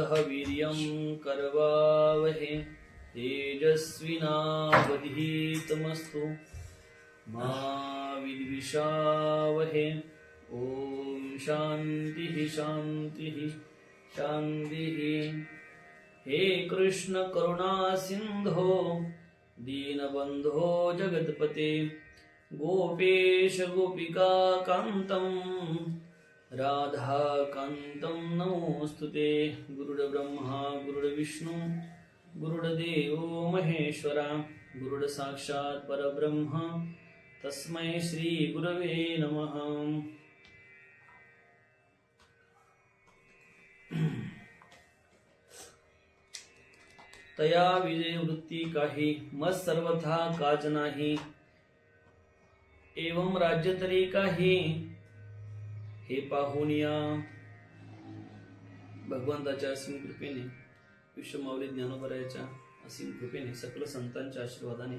सह वीर्यं करवावहे तेजस्विनावधीतमस्तु मा विद्विषावहे। ओम शांति शांति शांति। हे कृष्ण करुणा सिंधो दीनबंधो जगत्पते गोपेश गोपिका कांतं राधा कांतं नमोस्तुते। गुरुर्ब्रह्मा गुरुर्विष्णु गुरुर्देवो महेश्वरा गुरुर् साक्षात् परब्रह्म तस्मै श्री गुरवे नमः। तया विजय वृत्ती काही मत सर्वथा काज नाही एवं राज्य तरी काही हे पाहुनिया। भगवंताच्या असीम कृपेने विश्वमाऊली ज्ञानोबरायाच्या असीम कृपेने सकल संतांच्या आशीर्वादाने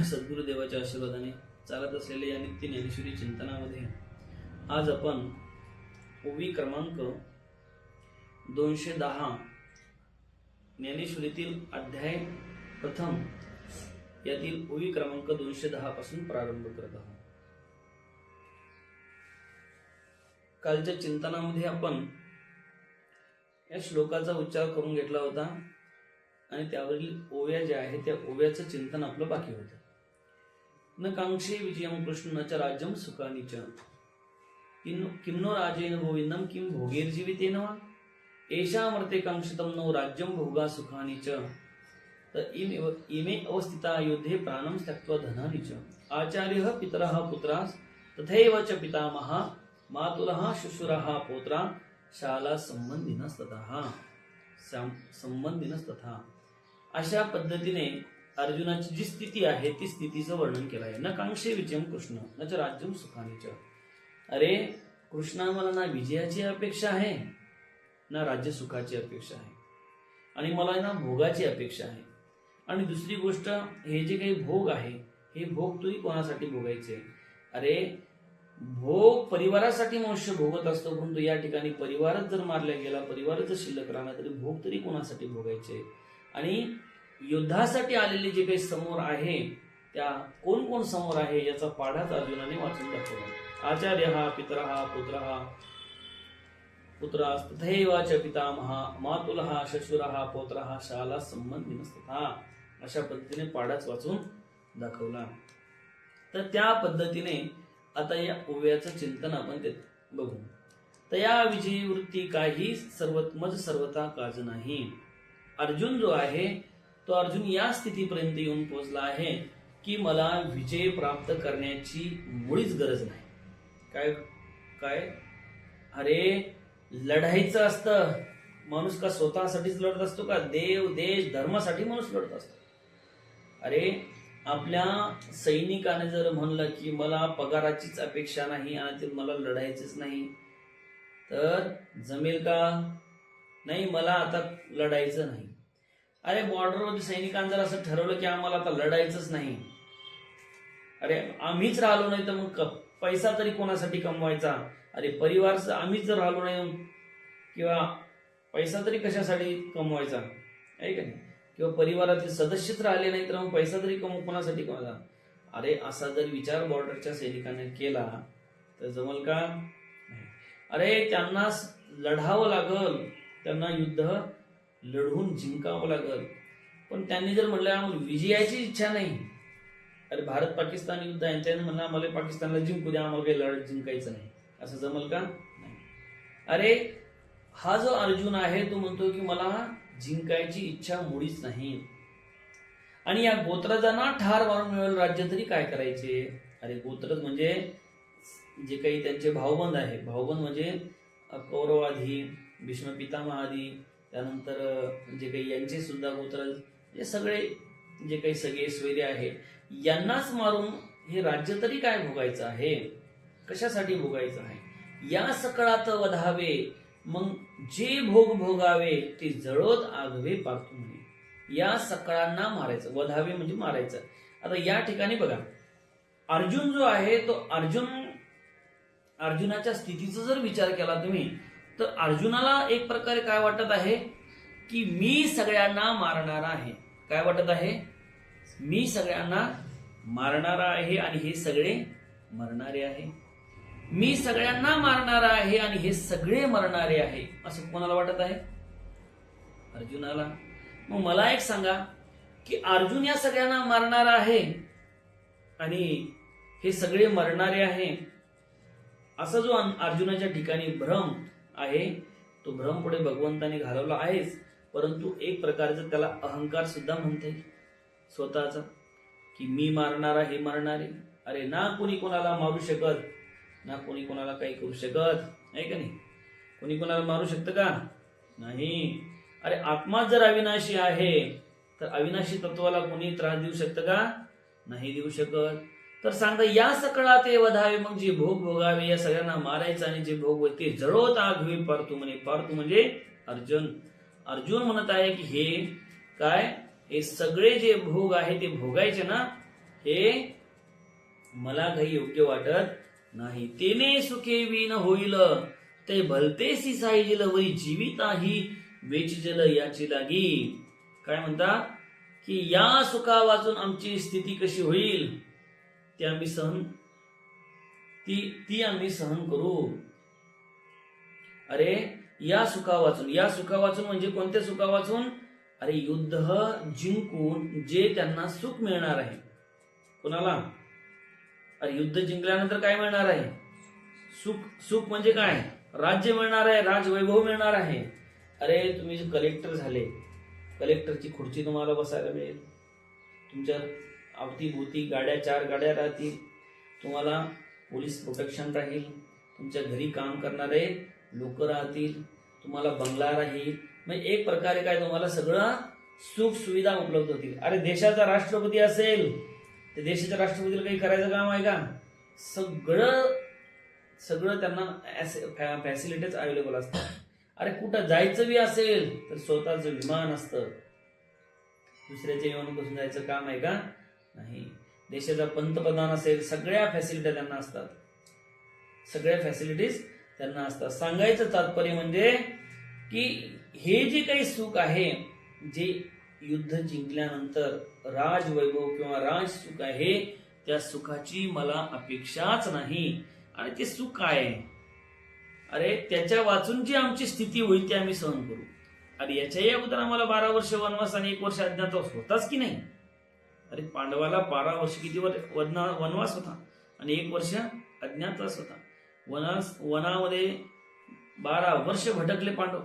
सद्गुरुदेवाच्या आशीर्वादाने चालत असलेल्या या नित्य ज्ञानेश्वरी चिंतनामध्ये आज आपण ओवी क्रमांक 210 ज्ञानेश्वरीतील अध्याय प्रथम यातील ओवी क्रमांक 210 पासून प्रारंभ करत आहोत। कालच्या चिंतनामध्ये आपण या श्लोकाचा उच्चार करून घेतला होता आणि त्यावरील ओव्या ज्या आहेत त्या ओव्याचं चिंतन आपलं बाकी होतं। न कांक्षे विजयम कृष्णच राज्यम सुखानीच किमनो राजेन गोविंदम किम भोगैर्जीवितेन वा एषामर्थे कांक्षितं नो राज्यम भोगा सुखानीच इमे अवस्थिता युद्धे प्राणं त्यक्त्वा धनानीच आचार्यः पितरः पुत्राः तथैव च पितामहः मातुलः शुश्रूषः पौत्रा शाला संबंधिनस्तथा। अशा पद्धतीने अर्जुनाची जी स्थिती आहे ती स्थितीचं वर्णन केलं आहे। न कांक्षे विजयम कृष्ण न च राज्यम सुखानीच। अरे कृष्णा मला ना विजयाची अपेक्षा आहे ना राज्य सुखाची अपेक्षा आहे आणि मला ना भोगाची अपेक्षा आहे। आणि दुसरी गोष्ट हे जे काही भोग आहे हे भोग तरी कोणासाठी भोगायचे? अरे भोग परिवारासाठी मनुष्य भोगत असतो, परंतु या ठिकाणी परिवारच जर मारला गेला, परिवारच शिल्लक राहणार तरी भोग तरी कोणासाठी भोगायचे? आणि युद्धासाठी आलेले जे काही समोर आहे त्या कोण कोण समोर आहे याचा पाढाच अर्जुनाने वाचून दाखवला। आचार्यः पितरः पुत्राः तथैव च पितामहः मातुलः शुश्रूषः पौत्रः शाला संबंधिनस्तथा। अशा पद्धतीने पाढाच वाचून दाखवला। तर त्या पद्धतीने आता या ओव्याचं चिंतन आपण ते बघू। तया विजयी वृत्ती काही सर्वथा काज नाही। अर्जुन जो आहे तो अर्जुन या स्थितीपर्यंत येऊन पोहोचला आहे की मला विजय प्राप्त करण्याची मुळीच गरज नाही। काय अरे लढायचं असतं, माणूस का स्वतःसाठीच लढत असतो का? देव देश धर्मासाठी माणूस लढत असतो। अरे आपल्या सैनिकाने जर म्हणलं की मला पगाराचीच अपेक्षा नाही आणि ते मला लढायचंच नाही तर जमेल का? नाही मला आता लढायचं नाही। अरे बॉर्डरवरच्या सैनिकांनी जर असं ठरवलं की आम्हाला आता लढायचंच नाही, अरे आम्हीच राहिलो नाही तर मग पैसा तरी कोणासाठी कमवायचा? अरे परिवार आम्हीच जर राहिलो नाही किंवा पैसा तरी कशासाठी कमवायचा आहे का नाही? किंवा परिवारातील सदस्यच राहिले नाही तर मग पैसा तरी कोणासाठी कमवायचा? अरे असा जर विचार बॉर्डरच्या सैनिकांनी केला तर जमल का? अरे त्यांना लढावं लागल, त्यांना युद्ध लढून जिंकावं लागल, पण त्यांनी जर म्हणलं आम्हाला विजयाची इच्छा नाही, अरे भारत पाकिस्तान युद्ध आहे त्याने म्हणलं आम्हाला पाकिस्तानला जिंकू द्या, आम्हाला काही लढत जिंकायचं नाही, असं जमल का? नाही। अरे हा जो अर्जुन आहे तो म्हणतो की मला जिंकायची इच्छा मुळीच नाही आणि या गोत्रजांना ठार मारून मिळेल राज्य तरी काय करायचे? अरे गोत्रज म्हणजे जे काही त्यांचे भाऊबंद आहे, भाऊबंद म्हणजे कौरवादी भीष्म पितामहादी, त्यानंतर जे काही यांचे सुद्धा गोत्रज, हे सगळे जे काही सगळे स्वैरी आहे यांनाच मारून हे राज्य तरी काय भोगायचं आहे? कशासाठी भोगायचं आहे? या सकळात वधावे मग जे भोग भोगावे ते जळोत आगवे पार्थू म्हणे। या सकळांना मारायचं, वधावे म्हणजे मारायचं। आता या ठिकाणी बघा अर्जुन जो आहे तो अर्जुनाच्या स्थितीचा जर विचार केला तुम्ही तर अर्जुनाला एक प्रकारे काय वाटत आहे की मी सगळ्यांना मारणारा आहे. काय वाटत आहे? मी सगळ्यांना मारणारा आहे आणि हे सगळे मरणारे आहे. मी सगळ्यांना मारणारा आहे आणि हे सगळे मरणारे आहे, असं कोणाला वाटत आहे? अर्जुनाला. मग मला एक सांगा की अर्जुन या सगळ्यांना मारणारा आहे आणि हे सगळे मरणारे आहे, असा जो अर्जुनाच्या ठिकाणी भ्रम आहे, तो भ्रम पुढे भगवंताने घालवला आहेच, परंतु एक प्रकारचा त्याला अहंकार सुद्धा म्हणता येईल स्वतःचा, की मी मारणारा हे मरणारे. अरे ना कोणी कोणाला मारू शकत, ना कोणी कोणाला काही करू शकत आहे का नाही? कोणी कोणाला मारू शकतं का? नाही. अरे आत्मा जर अविनाशी आहे तर अविनाशी तत्वाला कोणी त्रास देऊ शकतं का? नाही देऊ शकत. तर सांगता या सकळा ते वधावे, मग जे भोग भोगावे या सगळ्यांना मारायचं आणि जे भोग ते जळवत आघवे पार्थू म्हणे. पार्थू म्हणजे अर्जुन. अर्जुन म्हणत आहे की हे काय, हे सगळे जे भोग आहे ते भोगायचे ना, हे मला काही योग्य वाटत नाही. तेने सुखे विन होईल ते भलतेसी साईजिल वरी जीविताही वेचिजल याची लागी. काय म्हणता की या सुखा वाचून आमची स्थिती कशी होईल ती आम्ही सहन करू. अरे या सुखा वाचून म्हणजे कोणत्या सुखा वाचून? अरे युद्ध जिंकून जे त्यांना सुख मिळणार आहे. कोणाला? अरे युद्ध जिंकल्यानंतर काय मिळणार आहे? सुख म्हणजे काय? राज्य मिळणार आहे, राजवैभव मिळणार आहे. अरे तुम्ही कलेक्टर झाले, कलेक्टरची खुर्ची तुम्हाला बसायला मिळेल, तुमच्या अवतीभोवती गाड्या 4 गाड्या राहतील, तुम्हाला पोलीस प्रोटेक्शन राहील, तुमच्या घरी काम करणारे लोक राहतील, तुम्हाला बंगला राहील. म्हणजे एक प्रकारे काय तुम्हाला सगळं सुख सुविधा उपलब्ध होतील. अरे देशाचा राष्ट्रपती असेल तर देशाच्या राष्ट्रपतीला काही करायचं काम आहे का? सगळं त्यांना फॅसिलिटीज अवेलेबल असतात. अरे कुठं जायचं बी असेल तर स्वतःचं विमान असतं. दुसऱ्याच्या विमानात बसून जायचं काम आहे का? नाही. देशाचा पंतप्रधान असेल, सगळ्या फॅसिलिटी त्यांना असतात, सगळ्या फॅसिलिटीज त्यांना असतात. सांगायचं तात्पर्य म्हणजे की हे जे काही सुख आहे, जे युद्ध जिंकल्यानंतर राजवैभव किंवा राज सुख आहे, त्या सुखाची मला अपेक्षाच नाही. आणि ते सुख काय आहे? अरे त्याच्या वाचून जी आमची स्थिती होईल ती आम्ही सहन करू. अरे याच्याही अगोदर आम्हाला 12 वर्ष वनवास आणि 1 वर्ष अज्ञातवास होताच की नाही? अरे पांडवाला 12 वर्ष किती वनवास होता आणि 1 वर्ष अज्ञातवास होता. वनामध्ये 12 वर्ष भटकले पांडव,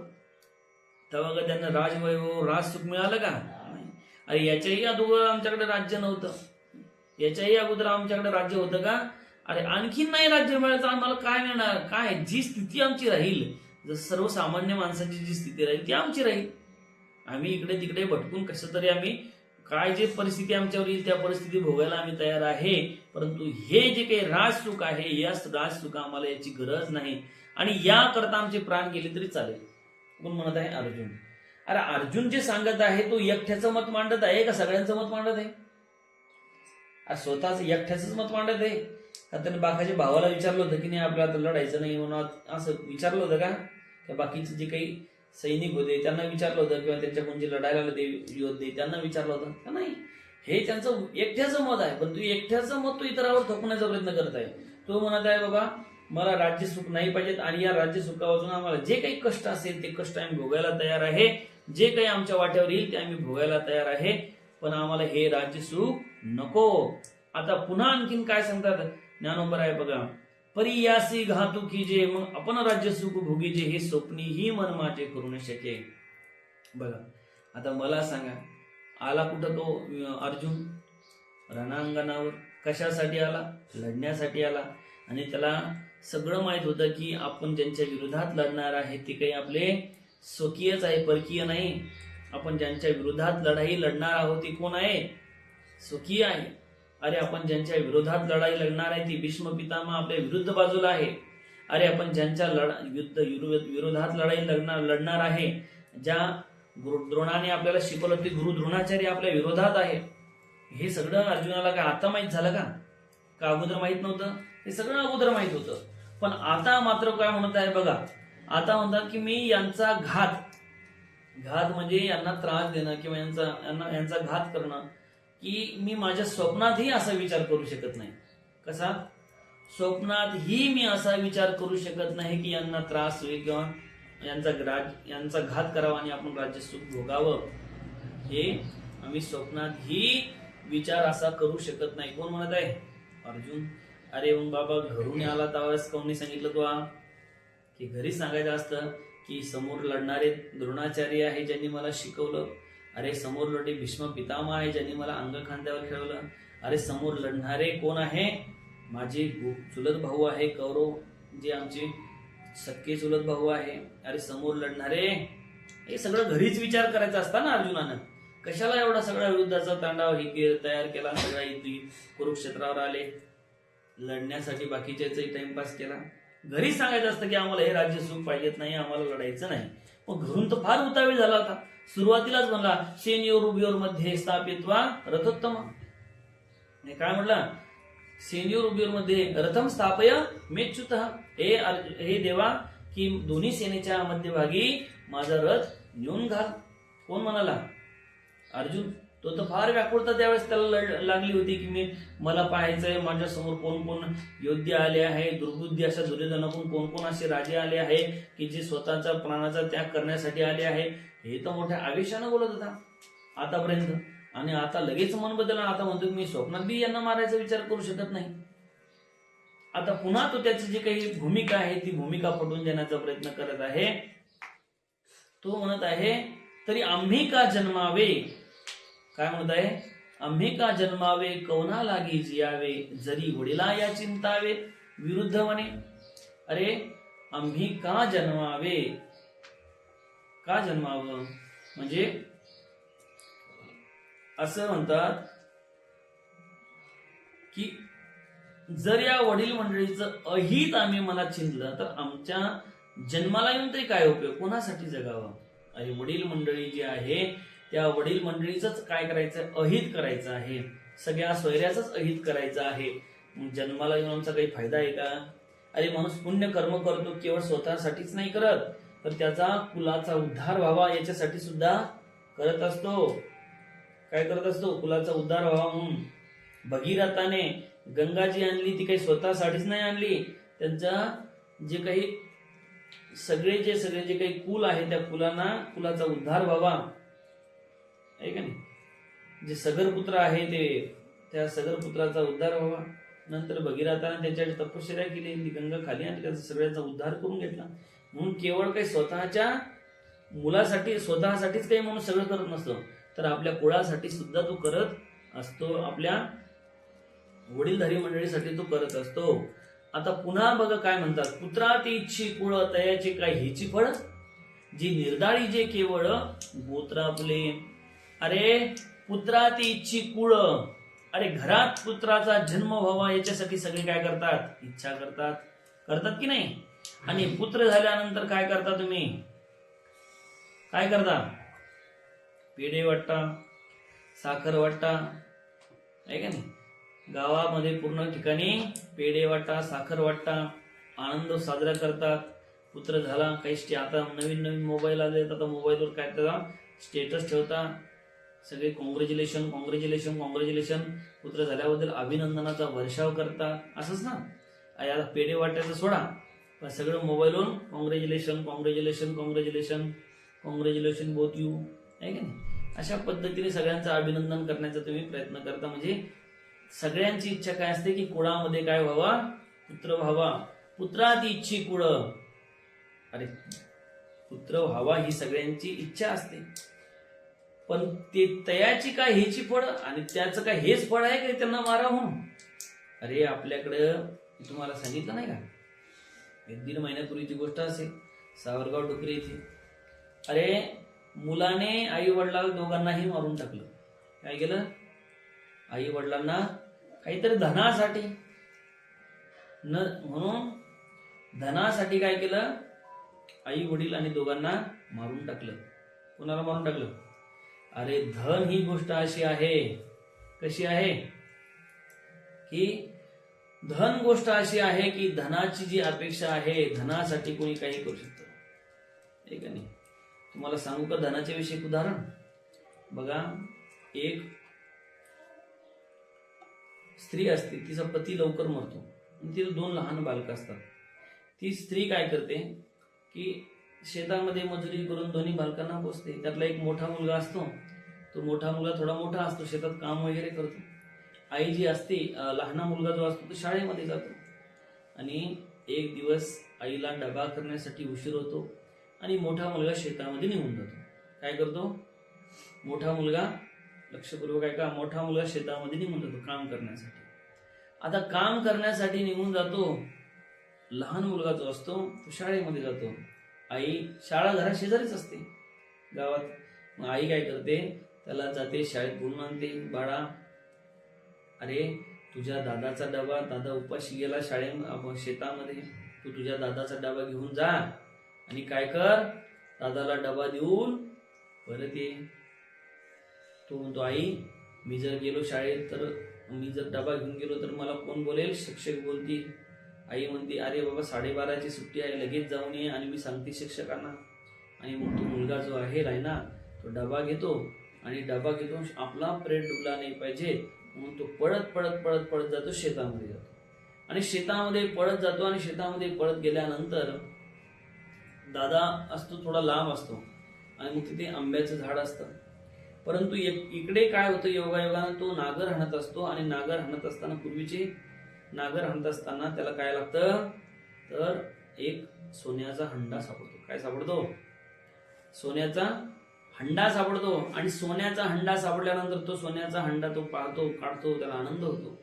तेव्हा का त्यांना राजवैभव राजसुख मिळालं का? नाही. अरे याच्याही अगोदर आमच्याकडे राज्य नव्हतं, याच्याही अगोदर आमच्याकडे राज्य होतं का? अरे आणखीन नाही राज्य मिळालं तर आम्हाला काय मिळणार? काय जी स्थिती आमची राहील, जर सर्वसामान्य माणसाची जी स्थिती राहील ती आमची राहील. आम्ही इकडे तिकडे भटकून कसं तरी आम्ही काय जे परिस्थिती आमच्यावर येईल त्या परिस्थिती भोगायला आम्ही तयार आहे. परंतु हे जे काही राजसुख आहे, या राजसुख आम्हाला याची गरज नाही आणि याकरता आमचे प्राण गेले तरी चालेल. कोण म्हणत आहे? अर्जुन. अरे अर्जुन जे सांगत आहे तो एकट्याचं मत मांडत आहे का सगळ्यांचं मत मांडत आहे? स्वतःच एकट्याच मत मांडत आहे का? त्याने बाकाच्या भावाला विचारलं होतं की नाही आपल्याला आता लढायचं नाही म्हणून, असं विचारलं होतं का? त्या बाकीचे जे काही सैनिक होते त्यांना विचारलं होतं, किंवा त्यांच्याकडून जे लढायला योद्धे त्यांना विचारलं होतं का? नाही. हे त्यांचं एकट्याचं मत आहे. पण तू एकट्याचं मत तू इतरावर थोपण्याचा प्रयत्न करत आहे. तो म्हणत आहे बाबा मला राज्य सुख नाही पाहिजेत आणि या राज्य सुखापासून आम्हाला जे काही कष्ट असेल ते कष्ट आम्ही भोगायला तयार आहे, जे काही आमच्या वाट्यावर येईल ते आम्ही भोगायला तयार आहे, पण आम्हाला हे राज्य सुख नको. आता पुन्हा आणखीन काय सांगतात ज्ञानोबर आहे बघा, परियासी घातुकी जे, मग आपण राज्य सुख भोगी जे, हे स्वप्नी ही मन माझे करू न शके. बघा आता मला सांगा, आला कुठं तो अर्जुन? रणांगणावर. कशासाठी आला? लढण्यासाठी आला. आणि त्याला सगळं माहित होतं की आपण ज्यांच्या विरोधात लढणार आहे ते काही आपले स्वकीयच आहे, परकीय नाही. आपण ज्यांच्या विरोधात लढाई लढणार आहोत ते कोण आहे? स्वकीय आहे. अरे आपण ज्यांच्या विरोधात लढाई लढणार आहे ती भीष्म पितामह आपल्या विरुद्ध बाजूला आहे. अरे आपण ज्यांच्या विरोधात लढाई लढणार आहे, ज्या द्रोणाने आपल्याला शिकवलं ते गुरु द्रोणाचार्य आपल्या विरोधात आहे. हे सगळं अर्जुनाला काय आता माहित झालं का अगोदर माहित नव्हतं? हे सगळं अगोदर माहित होतं. पण आता मात्र काय म्हणत आहे बघा, आता म्हणतात की मी यांचा घात म्हणजे यांना त्रास देणं किंवा यांचा घात करणं, की मी माझ्या स्वप्नातही असा विचार करू शकत नाही. कसा? स्वप्नातही मी असा विचार करू शकत नाही की यांना त्रास होईल किंवा यांचा घात करावा आणि आपण राज्य सुख भोगावं. हे आम्ही स्वप्नातही विचार असा करू शकत नाही. कोण म्हणत आहे? अर्जुन. अरे मग बाबा घरून आला त्यावेळेस कोणी सांगितलं तुला की घरी सांगायचं असतं की समोर लढणारे द्रोणाचार्य आहे ज्यांनी मला शिकवलं. अरे समोर लढे भीष्म पितामह आहे ज्यांनी मला अंग खांद्यावर खेळवलं. अरे समोर लढणारे कोण आहे? माझे चुलत भाऊ आहे कौरव, जे आमचे सख्खे चुलत भाऊ आहे. अरे समोर लढणारे, हे सगळं घरीच विचार करायचा असता ना अर्जुनानं. कशाला एवढा सगळा युद्धाचा तांडाव तयार केला, सगळा युद्ध कुरुक्षेत्रावर आले लढण्यासाठी, बाकीच्याचाही टाइमपास केला. घरीच सांगायचं असतं की आम्हाला हे राज्य सुख पाहिजेत नाही, आम्हाला लढायचं नाही. मग घरून तर फार उतावीळ झाला होता. सुरुवातीलाच म्हणला सेनयोर उभयोर मध्ये स्थापित्वा रथोत्तम. काय म्हणला? सेनयोर उभयोर मध्ये रथम स्थापय मेच्युत. हे देवा की दोन्ही सेनेच्या मध्यभागी माझा रथ नेऊन घाल. कोण म्हणाला? अर्जुन. तो तर फार व्याकुळता त्यावेळेस त्याला लागली होती की मला पाहायचंय माझ्या समोर कोण कोण योद्धे आले आहे, दुर्बुद्धी अशा दुर्योधनाकडून कोण कोण असे राजे आले आहे की जे स्वतःचा प्राणाचा त्याग करण्यासाठी आले आहे. हे तर मोठ्या आवेशानं बोलत होता आतापर्यंत, आणि आता लगेच मन बदलला. आता म्हणतो मी स्वप्नात बी यांना मारायचा विचार करू शकत नाही. आता पुन्हा तो त्याची जी काही भूमिका आहे ती भूमिका पटवून देण्याचा प्रयत्न करत आहे. तो म्हणत आहे तरी आम्ही का जन्मावे. काय म्हणत आहे? आम्ही का जन्मावे कवना लागी जियावे, जरी वडिला या चिंतावे विरुद्ध म्हणे. अरे आम्ही का जन्मावे, का जन्मावं म्हणजे असं म्हणतात की जर या वडील मंडळीचं अहित आम्ही मनात चिंतलं तर आमच्या जन्माला येऊन तरी काय उपयोग, कोणासाठी जगावं. आणि वडील मंडळी जी आहे त्या वडील मंडळीच काय करायचं? अहित करायचं आहे, सगळ्या स्वैर्याच अहित करायचं आहे. जन्माला येऊन आमचा काही फायदा आहे का? अरे माणूस पुण्य कर्म करतो केवळ स्वतःसाठीच नाही करत, तर त्याचा कुलाचा उद्धार व्हावा याच्यासाठी सुद्धा करत असतो. काय करत असतो? कुलाचा उद्धार व्हावा म्हणून. भगीरथाने गंगा जी आणली ती काही स्वतःसाठीच नाही आणली, त्यांचा जे काही सगळे जे काही कुल आहे त्या कुलाचा उद्धार व्हावा, आहे का नाही. जे सगरपुत्र आहे त्या सगरपुत्राचा उद्धार व्हावा. नंतर भगीरथाने त्याच्यासाठी तपश्चर्या केली, गंगा खाली आणि त्याचा सगळ्याचा उद्धार करून घेतला. म्हणून केवळ काही स्वतःच्या मुलासाठी स्वतःसाठीच काही म्हणून सगळं करत नसतो, तर आपल्या कुळासाठी सुद्धा तो करत असतो, आपल्या वडीलधारी मंडळीसाठी तो करत असतो. आता पुन्हा बघा काय म्हणतात, पुत्राती इच्छी कुळ तयाचे काय हेची फळ, जी निर्दाळी जे केवळ गोत्रापुले. अरे पुत्राती इच्छी कुळ, अरे घरात पुत्राचा जन्म व्हावा याच्यासाठी सगळे काय करतात? इच्छा करतात की नाही. आणि पुत्र झाल्यानंतर काय करता तुम्ही? काय करता? पेढे वाटता, साखर वाटता, आहे का नाही. गावामध्ये पूर्ण ठिकाणी पेढे वाटा, साखर वाटा, आनंद साजरा करतात. पुत्र झाला काही आता नवीन मोबाईल आले, आता मोबाईलवर काय त्याला स्टेटस ठेवता, सगळे कॉंग्रॅच्युलेशन. पुत्र झाल्याबद्दल अभिनंदनाचा वर्षाव करतात. असंच ना. आता पेढे वाटायचं सोडा, पण सगळं मोबाईलवरून कॉंग्रॅच्युलेशन बोथ यू, आहे का नाही. अशा पद्धतीने सगळ्यांचं अभिनंदन करण्याचा तुम्ही प्रयत्न करता. म्हणजे सगळ्यांची इच्छा काय असते की कुळामध्ये काय व्हावा? पुत्र व्हावा. पुत्राती इच्छी कुळ. अरे पुत्र व्हावा ही सगळ्यांची इच्छा असते, पण ते तयाची काय हेची फळ आणि त्याचं काय हेच फळ आहे का त्यांना मारा म्हणून. अरे आपल्याकडं तुम्हाला सांगितलं नाही का, 1-1.5 महिन्यापूर्वीची गोष्ट असेल, सावरगाव डोकरी येथे अरे मुलाने आई वडिलांना दोघांनाही मारून टाकलं. काय केलं? आई वडिलांना काहीतरी धनासाठी म्हणून धनासाठी काय केलं? आई वडील आणि दोघांना मारून टाकलं. कोणाला मारून टाकलं? अरे धन ही गोष्ट अशी आहे, कशी आहे की धन गोष्ट अशी आहे की धनाची जी अपेक्षा आहे, धनासाठी कोणी काही करू शकतं. आहे का नाही? तुम्हाला सांगू का धनाच्या विषयी एक उदाहरण? बघा, एक स्त्री असते, तिचा पती लवकर मरतो आणि तिला 2 लहान बालकं असतात. ती स्त्री काय करते की शेतामध्ये मजुरी करून दोन्ही बालकांना पोसते. त्यातला एक मोठा मुलगा असतो, तो मोठा मुलगा थोडा मोठा असतो, शेतात काम वगैरे करतो. आई जी असते, लहान मुलगा जो असतो तो शाळेमध्ये जातो. आणि एक दिवस आईला डबा करण्यासाठी उशीर होतो आणि मोठा मुलगा शेतामध्ये निघून जातो. काय करतो मोठा मुलगा? लक्षपूर्वक ऐका. मोठा मुलगा शेतामध्ये निघून जातो काम करण्यासाठी. आता काम करण्यासाठी निघून जातो, लहान मुलगा जो असतो तो शाळेमध्ये जातो. आई, शाळा घरा शेजारीच असते गावात. मग आई काय करते, त्याला जाते शाळेत बोलून आणते. बाळा, अरे तुझ्या दादाचा डबा, दादा उपाशी गेला शेतामध्ये, तू तुझ्या दादाचा डबा घेऊन जा आणि काय कर, दादाला डबा देऊन परत ये. तो म्हणतो, आई मी जर गेलो शाळेत तर मी जर डबा घेऊन गेलो तर मला कोण बोलेल? शिक्षक बोलतील. आई म्हणते, अरे बाबा 12:30ची सुट्टी आहे, लगेच जाऊन ये. आणि मी सांगते शिक्षकांना. आणि मग तो मुलगा जो आहे रायना, तो डबा घेतो आणि डबा घेतो, आपला प्रेड डुबला नाही पाहिजे म्हणून तो पळत पळत पळत पळत जातो, शेतामध्ये जातो. आणि शेतामध्ये पळत जातो आणि शेतामध्ये पळत गेल्यानंतर दादा असतो थोडा लांब असतो आणि मग तिथे आंब्याचं झाड असतं. परंतु इकडे काय होतं, योगायोगानं तो नागर हाणत असतो. आणि नागर हाणत असताना, पूर्वीचे नागर हाणत असताना त्याला काय लागतं, तर एक सोन्याचा हंडा सापडतो. काय सापडतो? सोन्याचा हंडा सापडतो. आणि सोन्याचा हंडा सापडल्यानंतर तो सोन्याचा हंडा तो पाहतो, काढतो, त्याला आनंद होतो.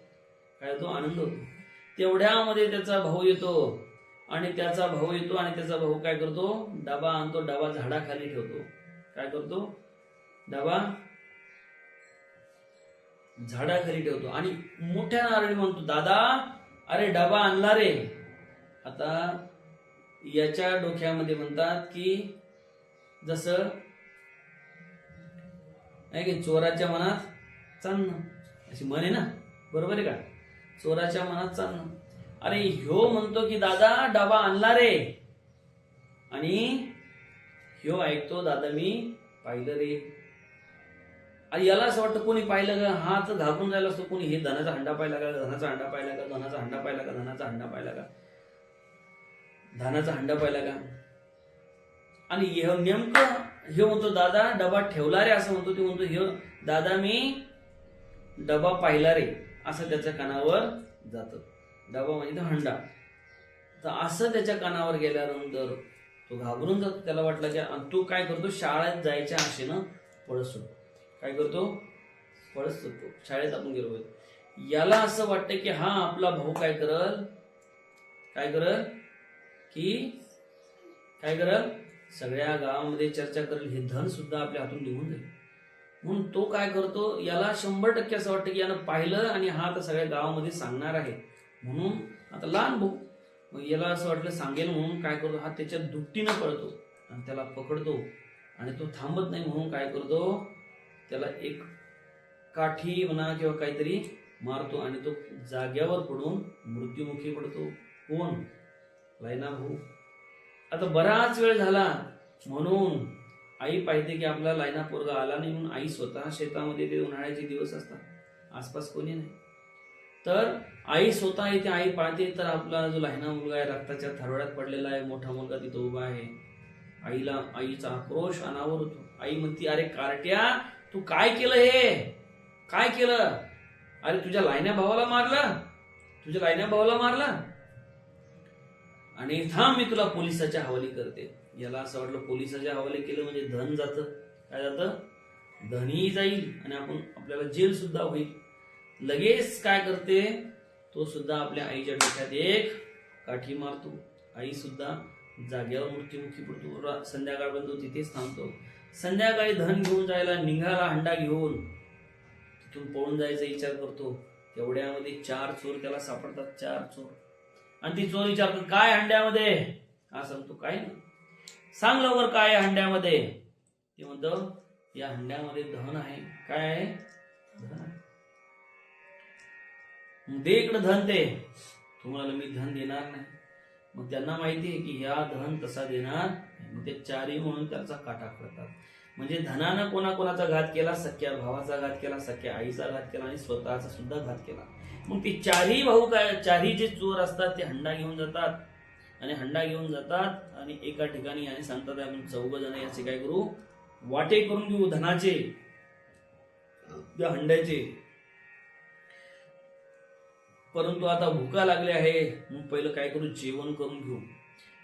काय होतो? आनंद होतो. तेवढ्यामध्ये त्याचा भाऊ येतो आणि त्याचा भाऊ काय करतो, डबा आणतो, डबा झाडाखाली ठेवतो. काय करतो? डबा झाडाखाली ठेवतो आणि मोठ्या नारळी म्हणतो, दादा अरे डबा आणला रे. आता याच्या डोक्यामध्ये म्हणतात की जसं आहे की चोराच्या मनात चांदणं, अशी म्हण आहे ना, बरोबर आहे का? चोराच्या मनात चांदणं. अरे ह्यो म्हणतो की दादा डबा आणला रे, आणि ह्यो ऐकतो, दादा मी पाहिलं रे. आणि याला असं वाटतं कोणी पाहिलं का? हा तर घाबरून जायला असतो, कोणी हे धनाचा हंडा पाहिला का, धनाचा हंडा पाहिला का, धनाचा हंडा पाहिला का, धनाचा हंडा पाहिला का, धनाचा हंडा पाहिला का. आणि नेमकं हे म्हणतो, दादा डबा ठेवला रे, असं म्हणतो. ते म्हणतो, हे दादा मी डबा पाहिला रे, असं त्याच्या कानावर जातं. डबा म्हणजे तो हंडा. तर असं त्याच्या कानावर गेल्यानंतर तो घाबरून जातो. त्याला वाटलं की तो काय करतो, शाळेत जायच्या आशेनं पळत सुटतो. काय करतो? पळत सुटतो. शाळेत आपण गेलो. याला असं वाटतं की हा आपला भाऊ काय करल सगळ्या गावामध्ये चर्चा करेल, हे धन सुद्धा आपल्या हातून निघून जाईल. म्हणून तो काय करतो, याला 100% असं वाटतं की यानं पाहिलं आणि हा आता सगळ्या गावामध्ये सांगणार आहे. म्हणून आता लहान भाऊ, मग याला असं वाटलं सांगेल म्हणून काय करतो, हा त्याच्या दुपटीनं पळतो आणि त्याला पकडतो. आणि तो थांबत नाही म्हणून काय करतो, त्याला एक काठी म्हणा किंवा काहीतरी मारतो आणि तो जाग्यावर पडून मृत्युमुखी पडतो. कोण? लायना भाऊ. आता बराच वेळ झाला म्हणून आई पाहते की आपला लायना पोरगा आला नाही, म्हणून आई स्वतः शेतामध्ये, ते उन्हाळ्याचे दिवस असतात, आसपास कोणी नाही, तर आई स्वतः येते. आई पाहते तर आपला जो लहाना मुलगा आहे रक्ताच्या थरोड्यात पडलेला आहे, मोठा मुलगा तिथं उभा आहे. आईचा आक्रोश अनावर होतो. आई म्हणती, अरे कारट्या, तू काय केलं, हे काय केलं? अरे तुझ्या लायन्या भावाला मारला, आणि थांब मी तुला पोलिसाच्या हवाली करते. याला असं वाटलं पोलिसाच्या हवाले केलं म्हणजे धन जातं. काय जातं? धनही जाईल आणि आपल्याला जेल सुद्धा होईल. लगेच काय करते, तो सुद्धा आपल्या आईच्या डोक्यात एक काठी मारतो. आई सुद्धा जागेवर मृत्युमुखी पडतो. संध्याकाळपर्यंत तिथेच थांबतो. संध्याकाळी धन घेऊन जायला निघाला, हंडा घेऊन तिथून पळून जायचा विचार करतो. तेवढ्यामध्ये 4 चोर त्याला सापडतात. 4 चोर. आणि ती चोर विचारतात, काय हंड्यामध्ये? हा सांगतो, काय नाही. सांग लवकर काय हंड्यामध्ये? ते म्हणतो, या हंड्यामध्ये धन आहे. काय आहे? धन आहे. दे इकडं धन. ते तुम्हाला मी धन देणार नाही. मग त्यांना माहिती आहे की ह्या धन तसा देणार नाही. मग ते चारही म्हणून त्याचा काटा करतात. म्हणजे धनानं कोणाकोणाचा घात केला, सख्या भावाचा घात केला, सख्या आईचा घात केला आणि स्वतःचा सुद्धा घात केला. मग ते चारही भाऊ काय, चारही जे चोर असतात ते हंडा घेऊन जातात आणि एका ठिकाणी याने सांगतात आपण 14 जण याचे काय करू, वाटे करून घेऊ धनाचे, त्या हंड्याचे. परंतु आता भुका लागले आहे, मग पहिलं काय करू, जेवण करून घेऊ.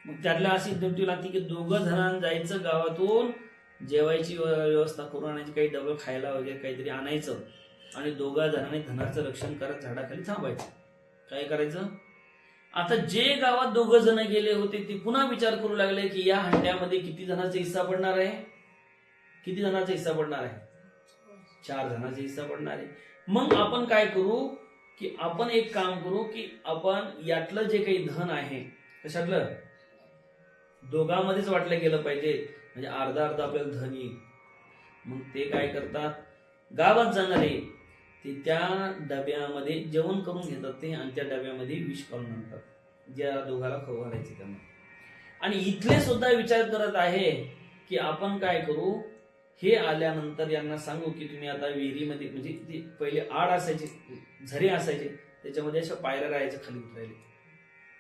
मग त्यातल्या अशी ड्युटी लागते की 2 जणांना जायचं गावातून, जेवायची व्यवस्था करून आणायची, काही डबल खायला वगैरे काहीतरी आणायचं आणि 2 जणांनी धनाचं रक्षण करत झाडाखाली थांबायचं. काय करायचं, आता जे गावात 2 जण गेले होते ते पुन्हा विचार करू लागले की या हंड्यामध्ये किती जणांचा हिस्सा पडणार आहे, 4 जणांचा हिस्सा पडणार आहे. मग आपण काय करू की आपण एक काम करू की आपण यातलं जे काही धन आहे, कशातलं, दोघांमध्येच वाटलं गेलं पाहिजे, म्हणजे अर्धा आपल्याला धन येईल. मग ते काय करतात, गावात जाणारे ते त्या डब्यामध्ये जेवण करून घेतात ते, आणि त्या डब्यामध्ये विष काढून आणतात, ज्या दोघाला खाऊ घालायचे त्यांना. आणि इथले सुद्धा विचार करत आहे की आपण काय करू, हे आल्यानंतर यांना सांगू की तुम्ही आता विहिरीमध्ये, म्हणजे ते पहिले आड असायचे, झरे असायचे, त्याच्यामध्ये अशा पायऱ्या राहायच्या, खाली उतरायला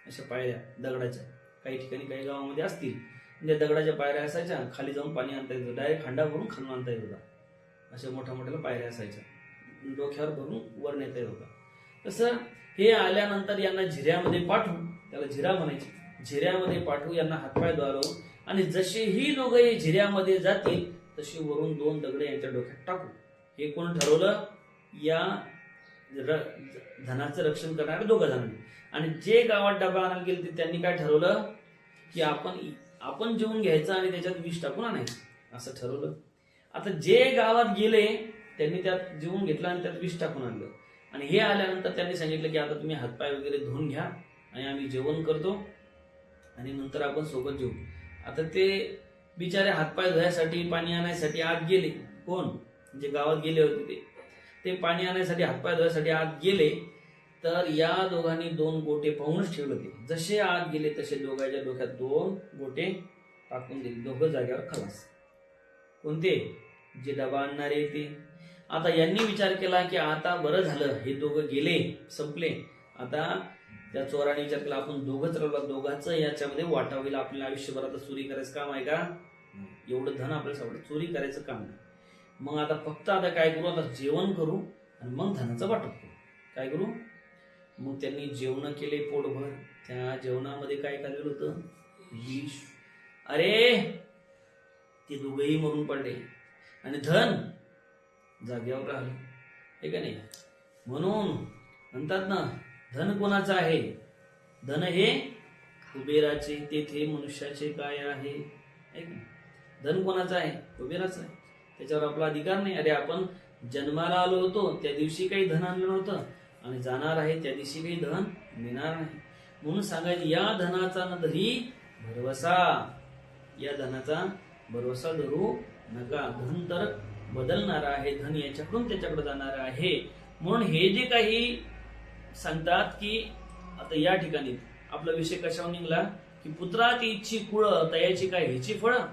अशा पायऱ्या दगडाच्या, काही ठिकाणी काही गावामध्ये असतील, म्हणजे दगडाच्या पायऱ्या असायच्या, खाली जाऊन पाणी आणता येतं, डायरेक्ट हंडा भरून खालून आणता येत होता. अशा मोठ्या पायऱ्या असायच्या, डोक्यावर भरून वर नेता येत होता. तसं हे आल्यानंतर यांना झिऱ्यामध्ये पाठवू, त्याला झिरा म्हणायचे, झिऱ्यामध्ये पाठवू, यांना हातपाय धुवावं, आणि जसे ही दोघे झिऱ्यामध्ये जातील तशी वरून 2 दगडे यांच्या डोक्यात टाकू. हे कोण ठरवलं, या धनाचं रक्षण करणारे 2 जणांनी. आणि जे गावात डबा आणायला गेले त्यांनी काय ठरवलं की आपण जेवून घ्यायचं आणि त्याच्यात विष टाकून आणायचं, असं ठरवलं. आता जे गावात गेले त्यांनी त्यात जेवून घेतलं आणि त्यात विष टाकून आणलं. आणि हे आल्यानंतर त्यांनी सांगितलं की आता तुम्ही हातपाय वगैरे धुवून घ्या आणि आम्ही जेवण करतो आणि नंतर आपण सोबत जेवू. आता ते बिचारे हातपाय धुवायसाठी, पाणी आणायसाठी आत गेले. कोण, जे गावात गेले होते ते पाणी आणायसाठी, हातपाय धुवायसाठी आत गेले. तर या दोघांनी 2 गोटे पाहूनच ठेवले होते. जसे आत गेले तसे दोघांच्या डोक्यात 2 गोटे टाकून दिले. 2 जागेवर खलास. कोणते, जे डबा आणणारे ते. आता यांनी विचार केला की आता बरं झालं, हे 2 गेले, संपले. आता त्या चोराने विचार केला आपण 2च राहिलो, 2घांचं याच्यामध्ये वाटा होईल. आपल्याला आयुष्यभर आता चोरी करायचं काम आहे का, एवढं धन आपल्याला सापडलं, चोरी करायचं काम नाही. मग आता फक्त आता काय करू, आता जेवण करू आणि मग धनाचं वाटप करू. काय करू, मग त्यांनी जेवण केले पोटभर. त्या जेवणामध्ये काय खाल्लेलं होतं, विष. अरे ते 2घही मरून पडले आणि धन जाग्यावर राहिलं, हे का नाही. म्हणून म्हणतात ना, धन कोणाचं आहे, धन हे कुबेराचे, तेथे मनुष्याचे काय आहे. धन कोणाचं आहे, कुबेराचं आहे, त्याच्यावर आपला अधिकार नाही. अरे आपण जन्माला आलो होतो त्या दिवशी काही धन आणलं नव्हतं, आणि जाणार आहे त्या दिवशी काही धन मिळणार नाही. म्हणून सांगायचं, या धनाचा न धरी भरवसा, या धनाचा भरवसा धरू नका. धन तर बदलणार आहे, धन याच्याकडून त्याच्याकडे जाणार आहे. म्हणून हे जे काही सांगतात की आता या ठिकाणी आपला विषय कशावर निघला की पुत्रात इच्छी कुळ तयाची काय ह्याची फळं.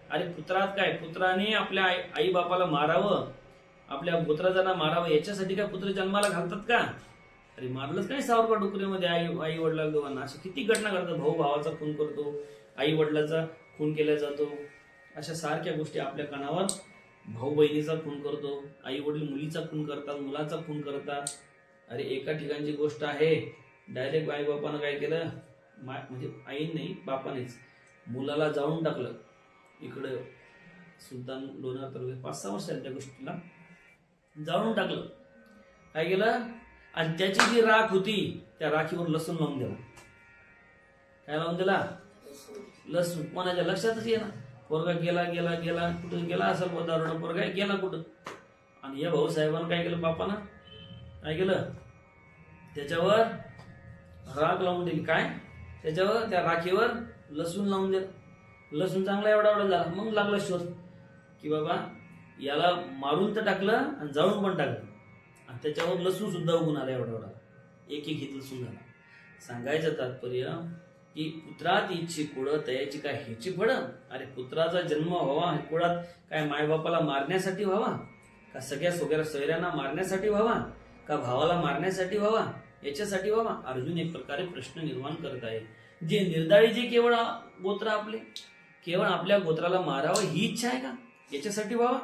अरे पुत्रात काय, पुत्राने आपल्या आई बापाला मारावं, आपल्या पुत्राजांना मारावं, याच्यासाठी काय पुत्र जन्माला घालतात का. अरे मारलंच काय सावरका डुकरीमध्ये आई वडिलांना दोघांना. अशा किती घटना घडतात, भाऊ भावाचा खून करतो, आई वडिलाचा खून केला जातो, अशा सारख्या गोष्टी आपल्या कानावर. भाऊ बहिणीचा खून करतो, आई वडील मुलीचा खून करतात, मुलाचा खून करतात. अरे एका ठिकाणची गोष्ट आहे, डायरेक्ट आई बापानं काय केलं, म्हणजे आईन नाही बापानेच मुलाला जाळून टाकलं. इकडं सुलतान लोणार तालुक्यात 5-6 वर्ष त्या गोष्टीला जाळून टाकलं. काय केलं, आणि त्याची जी राख होती त्या राखीवर लसूण लावून दिला. काय लावून दिला, लसूण. कोणाच्या लक्षातच येणार, पोरगा गेला गेला गेला कुठं गेला असेल, दारुण पोरगा गेला कुठं. आणि या भाऊसाहेबांना काय केलं, बापानं काय केलं, त्याच्यावर राख लावून दिली. काय, त्याच्यावर त्या राखीवर लसूण लावून दिलं. लसूण चांगला एवढा झाला. मग लागला शोध की बाबा याला मारून तर टाकलं आणि जाळून पण टाकलं, आणि त्याच्यावर लसूण सुद्धा उगून आला एवढा. एक हित लसूण झाला. सांगायचं तात्पर्य की पुत्रात इच्छी कुळ तयाची काय ह्याची फळ. अरे पुत्राचा जन्म व्हावा कुळात काय मायबापाला मारण्यासाठी व्हावा का सगळ्या सोयऱ्यांना मारण्यासाठी व्हावा का भावाला मारण्यासाठी व्हावा याच्यासाठी व्हावा. अर्जुन एक प्रकारे प्रश्न निर्माण करत आहे. जे निर्दाळी जे केवळ गोत्र आपले केवळ आपल्या गोत्राला मारावं ही इच्छा आहे का याच्यासाठी व्हावा.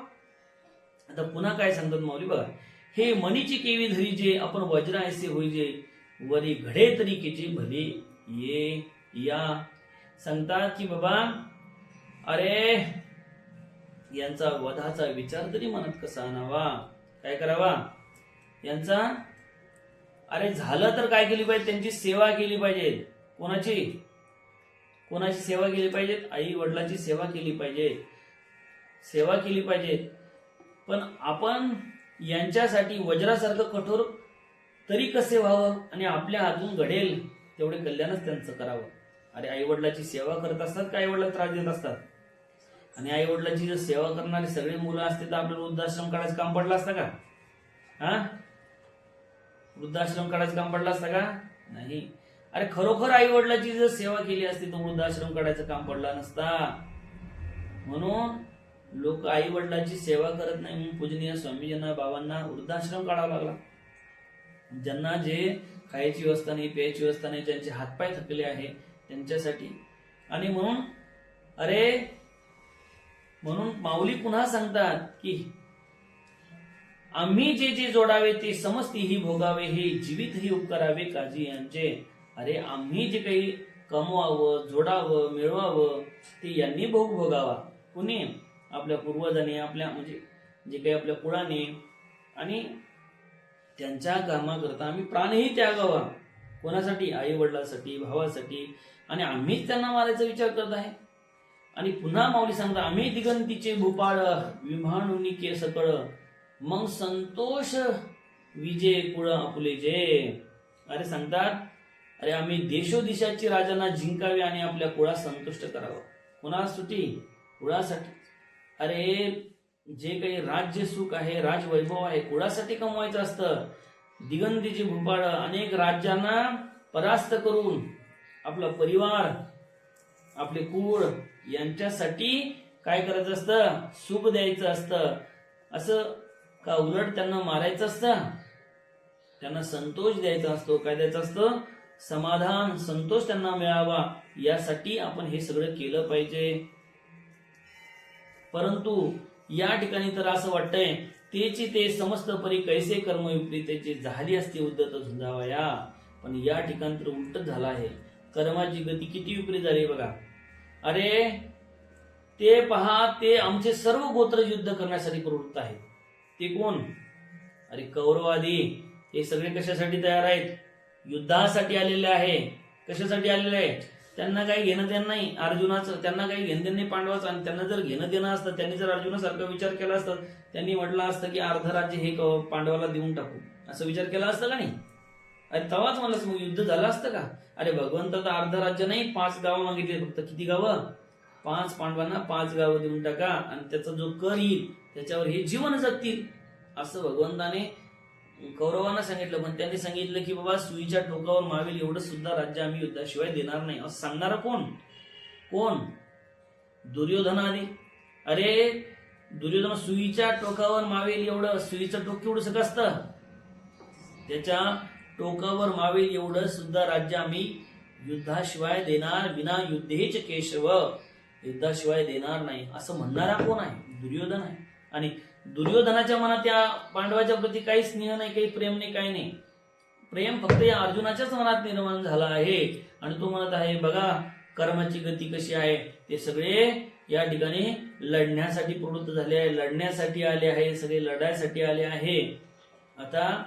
आता पुन्हा काय सांगतात माऊली बघा. हे मनीची केवी धरी जे आपण वज्र ऐसे होईजे वरी घडे तरी केचे भले ये या. सांगतात की बाबा अरे यांचा वधाचा विचार तरी मनात कसा आणावा काय करावा यांचा. अरे झालं तर काय केली पाहिजे त्यांची सेवा केली पाहिजे. कोणाची सेवा केली पाहिजे. आई वडिलांची सेवा केली पाहिजे. पण आपण यांच्यासाठी वज्रासारखं कठोर तरी कसे व्हावं आणि आपल्या हातून घडेल तेवढे कल्याणच त्यांचं करावं. अरे आई वडिलांची सेवा करत असतात का आई वडिलांना त्रास देत असतात. आणि आई वडिलांची जर सेवा करणारी सगळी मुलं असते तर आपल्याला वृद्धाश्रम काढायचं काम पडलं असतं का. वृद्धाश्रम काढायचं काम पडलं असतं का नाही. अरे खरोखर आई वडिलांची जर सेवा केली असती तर वृद्धाश्रम काढायचं काम पडला नसता. म्हणून लोक आई वडिलांची सेवा करत नाही म्हणून पूजनीय स्वामीजींना बाबांना वृद्धाश्रम काढावा लागला. ज्यांना जे खायची व्यवस्था नाही प्यायची व्यवस्था नाही ज्यांचे हातपाय थकले आहे त्यांच्यासाठी. आणि म्हणून माऊली पुन्हा सांगतात की आम्ही जे जे जोडावे ते समस्तीही भोगावे हे जीवितही उपकारावे काजी यांचे. अरे आम्ही जे काही कमवावं जोडावं मिळवावं ते यांनी भोगावा. कुणी आपल्या पूर्वजांनी आपल्या म्हणजे जे काही आपल्या कुळाने आणि त्यांच्या कामाकरता आम्ही प्राणही त्यागावा. कोणासाठी आई वडिलांसाठी भावासाठी. आणि आम्हीच त्यांना मारायचा विचार करत आहे. आणि पुन्हा माऊली सांगता आम्ही दिगंतीचे भूपाळ विम्हाणुनी के सकळ मग संतोष विजय कुळ आपुले जे. अरे सांगतात अरे आम्ही देशोदेशाची राजांना जिंकावे आणि आपल्या कुळात संतुष्ट करावं. कुणासाठी कुळासाठी. अरे जे काही राज्य सुख आहे राजवैभव आहे कुळासाठी कमवायचं असतं. दिगंतीचे भूपाळ अनेक राज्यांना परास्त करून आपला परिवार आपले कुळ यांच्यासाठी काय करायचं असतं सुख द्यायचं असतं. असं का उलट त्यांना मारायचं असतं. त्यांना संतोष द्यायचा असतो. काय द्यायचा असतं समाधान संतोष त्यांना मिळावा यासाठी आपण हे सगळं केलं पाहिजे. परंतु या ठिकाणी तर असं वाटतंय तेची ते समस्त परी कैसे कर्म विपरीतेची झाली असती उद्धत झुंजावया. पण या ठिकाणी तर उलट झालं आहे. कर्माची गती किती विपरीत झाली बघा. अरे ते पहा ते आमचे सर्व गोत्र युद्ध करण्यासाठी प्रवृत्त आहेत. ते कोण. अरे कौरवादी हे सगळे कशासाठी तयार आहेत युद्धासाठी आलेले आहे. कशासाठी आलेले आहे त्यांना काही घेणं देणं नाही अर्जुनाचं. त्यांना काही घेणं देणं नाही पांडवाचं. आणि त्यांना जर घेणं देणं असतं त्यांनी जर अर्जुनासारखा विचार केला असता त्यांनी म्हटलं असतं की अर्ध राज्य हे पांडवाला देऊन टाकू असं विचार केला असतं का नाही. अरे तवाच म्हणलं मग युद्ध झालं असतं का. अरे भगवंत तर अर्ध राज्य नाही 5 गावं मागितले फक्त. किती गावं 5 पांडवांना 5 गावं देऊन टाका आणि त्याचा जो कर येईल त्याच्यावर हे जीवन जगतील असं भगवंताने कौरवांना सांगितलं. पण त्यांनी सांगितलं की बाबा सुईच्या टोकावर मावेल एवढं सुद्धा राज्य आम्ही युद्धाशिवाय देणार नाही असं सांगणारा कोण दुर्योधन आधी. अरे दुर्योधन सुईच्या टोकावर मावेल एवढं सुईचं टोक एवढं सगळं असतं त्याच्या टोकावर मावेल एवढं सुद्धा राज्य आम्ही युद्धाशिवाय देणार विना युद्धेच केशव युद्धाशिवाय देणार नाही असं म्हणणारा कोण आहे दुर्योधन आहे. आणि दुर्योधनाच्या मनात या पांडवाच्या प्रती काही स्नेह नाही काही प्रेम नाही काही नाही. प्रेम फक्त या अर्जुनाच्याच मनात निर्माण झाला आहे. आणि तो म्हणत आहे बघा कर्माची गती कशी आहे. ते सगळे या ठिकाणी लढण्यासाठी प्रवृत्त झाले आहे लढण्यासाठी आले आहे सगळे लढायसाठी आले आहे. आता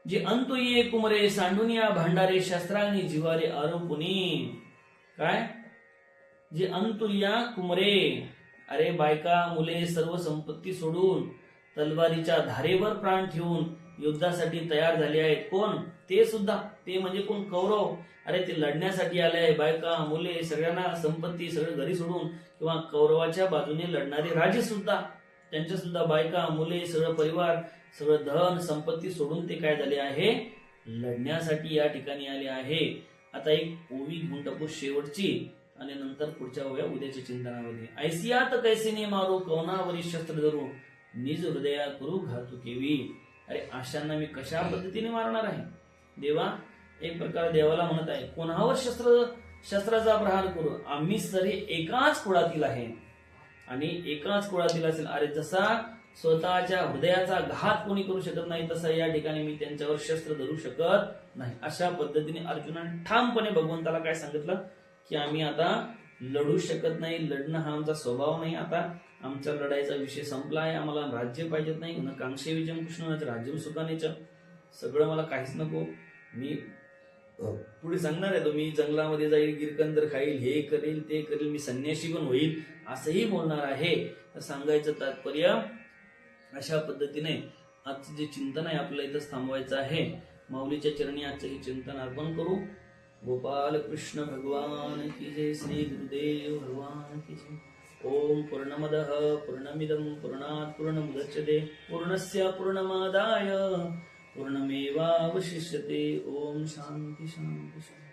जे अंतु ये कुमरे सांडुनिया भांडारे शस्त्रांनी जिवारे आरोपुनी. काय जे अंतुया कुमरे. अरे बायका मुले सर्व संपत्ती सोडून तलवारीच्या धारेवर प्राण ठेवून युद्धासाठी तयार झाले आहेत. कोण ते सुद्धा ते म्हणजे कोण कौरव. अरे ते लढण्यासाठी आले आहे बायका मुले सगळ्यांना संपत्ती सगळं घरी सोडून किंवा कौरवाच्या बाजूने लढणारे राजे सुद्धा त्यांच्या सुद्धा बायका मुले सगळं परिवार सगळं धन संपत्ती सोडून ते काय झाले आहे लढण्यासाठी या ठिकाणी आले आहे. आता एक ओवी घेऊन टाकू शेवटची आणि नंतर पुढच्या ओव्या उद्याच्या चिंतनामध्ये. ऐसियात कैसीने मारू कवनावरी शस्त्र धरू निज हृदया करू घातू केवी. अरे आशांना मी कशा पद्धतीने मारणार आहे देवा. एक प्रकार देवाला म्हणत आहे कोणावर शस्त्राचा प्रहार करू. आम्ही सरी एकाच कुळातील आहे आणि एकाच कुळातील असेल. अरे जसा स्वतःच्या हृदयाचा घात कोणी करू शकत नाही तसा या ठिकाणी मी त्यांच्यावर शस्त्र धरू शकत नाही. अशा पद्धतीने अर्जुनाने ठामपणे भगवंताला काय सांगितलं की आम्ही आता लढू शकत नाही. लढणं हा आमचा स्वभाव नाही. आता आमचा लढाईचा विषय संपला आहे. आम्हाला राज्य पाहिजेत नाही. न कांक्षे विजम कृष्ण राज्यम सुखानेच. सगळं मला काहीच नको. मी पुढे सांगणार आहे तो मी जंगलामध्ये जाईल गिरकंदर खाईल हे करेल ते करेल मी संन्यासी पण होईल असंही बोलणार आहे. तर सांगायचं तात्पर्य अशा पद्धतीने आजचं जे चिंतन आहे आपल्याला इथंच थांबवायचं आहे. माऊलीच्या चरणी आजचं हे चिंतन अर्पण करू. गोपाल कृष्ण भगवान की जय. श्री गुरुदेव भगवान की जय. ओम पूर्णमदः पूर्णमिदं पूर्णात् पूर्णमुदच्यते पूर्णस्य पूर्णमादाय पूर्णमेवावशिष्यते. ओम शांती शांती शांती.